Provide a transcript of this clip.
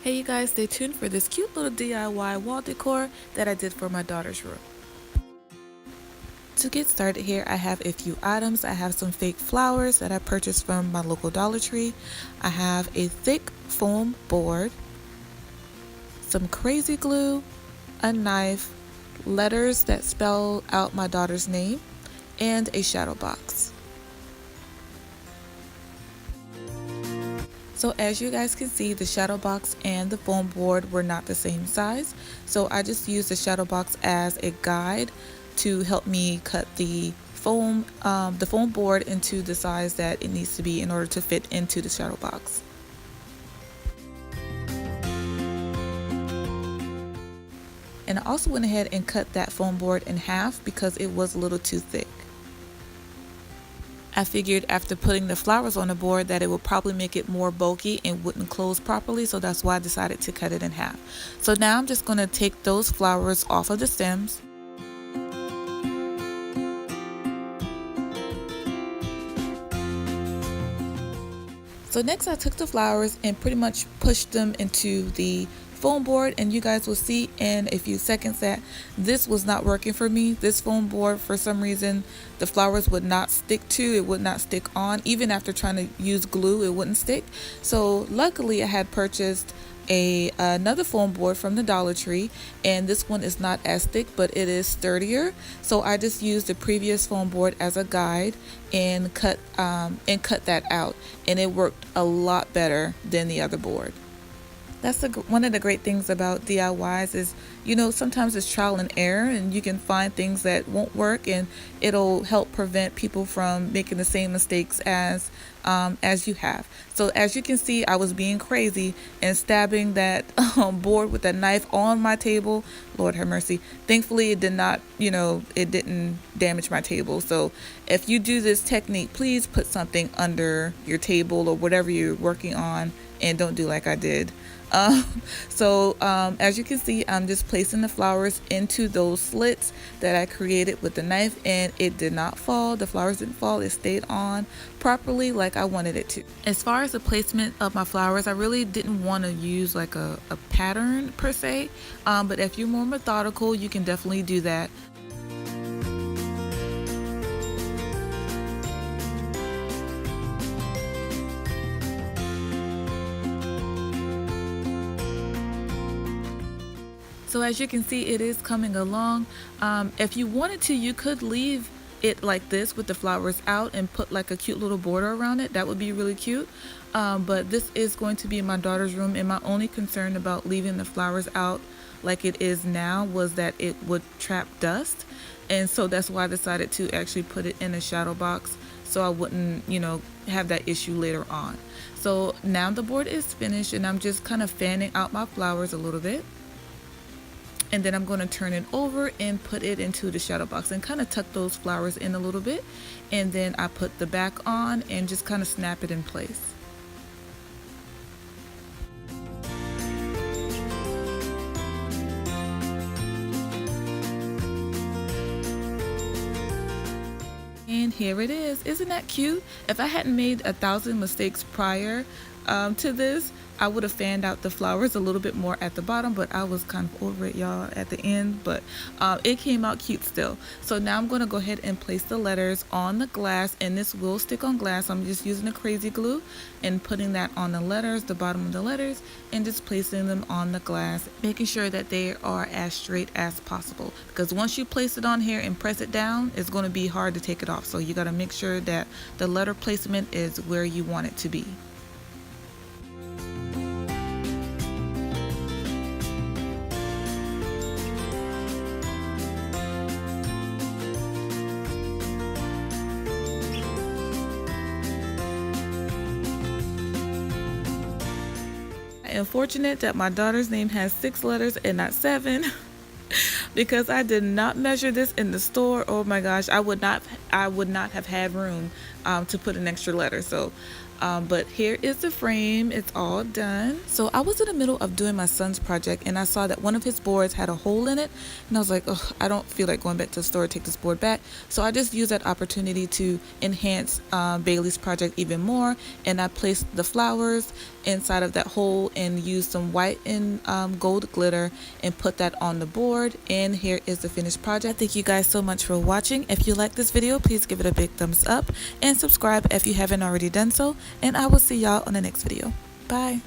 Hey you guys, stay tuned for this cute little DIY wall decor that I did for my daughter's room. To get started here, I have a few items. I have some fake flowers that I purchased from my local Dollar Tree. I have a thick foam board, some Krazy glue, a knife, letters that spell out my daughter's name, and a shadow box. So as you guys can see, the shadow box and the foam board were not the same size. So I just used the shadow box as a guide to help me cut the foam board into the size that it needs to be in order to fit into the shadow box. And I also went ahead and cut that foam board in half because it was a little too thick. I figured after putting the flowers on the board that it would probably make it more bulky and wouldn't close properly, so that's why I decided to cut it in half. So now I'm just going to take those flowers off of the stems. So next I took the flowers and pretty much pushed them into the foam board, and you guys will see in a few seconds that this was not working for me. This foam board, for some reason, the flowers would not stick to, it would not stick on. Even after trying to use glue, it wouldn't stick. So luckily I had purchased another foam board from the Dollar Tree, and this one is not as thick, but it is sturdier. So I just used the previous foam board as a guide and cut that out, and it worked a lot better than the other board. That's one of the great things about DIYs is, sometimes it's trial and error, and you can find things that won't work, and it'll help prevent people from making the same mistakes as you have. So as you can see, I was being crazy and stabbing that board with that knife on my table. Lord have mercy. Thankfully, it did not, it didn't damage my table. So if you do this technique, please put something under your table or whatever you're working on, and don't do like I did. As you can see, I'm just placing the flowers into those slits that I created with the knife, and it did not fall. The flowers didn't fall. It stayed on properly like I wanted it to. As far as the placement of my flowers, I really didn't want to use like a pattern per se, but if you're more methodical, you can definitely do that. So as you can see, it is coming along. If you wanted to, you could leave it like this with the flowers out and put like a cute little border around it. That would be really cute. But this is going to be in my daughter's room, and my only concern about leaving the flowers out like it is now was that it would trap dust. And so that's why I decided to actually put it in a shadow box so I wouldn't, have that issue later on. So now the board is finished, and I'm just kind of fanning out my flowers a little bit. And then I'm going to turn it over and put it into the shadow box and kind of tuck those flowers in a little bit. And then I put the back on and just kind of snap it in place. And here it is. Isn't that cute? If I hadn't made 1,000 mistakes prior to this, I would have fanned out the flowers a little bit more at the bottom, but I was kind of over it, y'all, at the end. But it came out cute still. So now I'm going to go ahead and place the letters on the glass, and this will stick on glass. I'm just using the Krazy glue and putting that on the letters, the bottom of the letters, and just placing them on the glass, making sure that they are as straight as possible. Because once you place it on here and press it down, it's going to be hard to take it off. So you got to make sure that the letter placement is where you want it to be. I am fortunate that my daughter's name has 6 letters and not 7 because I did not measure this in the store. Oh my gosh, I would not have had room to put an extra letter. So But here is the frame. It's all done. So I was in the middle of doing my son's project and I saw that one of his boards had a hole in it, and I was like, oh, I don't feel like going back to the store to take this board back. So I just used that opportunity to enhance Bailey's project even more, and I placed the flowers inside of that hole and used some white and gold glitter and put that on the board. And here is the finished project. Thank you guys so much for watching. If you like this video, please give it a big thumbs up and subscribe if you haven't already done so, and I will see y'all on the next video. Bye.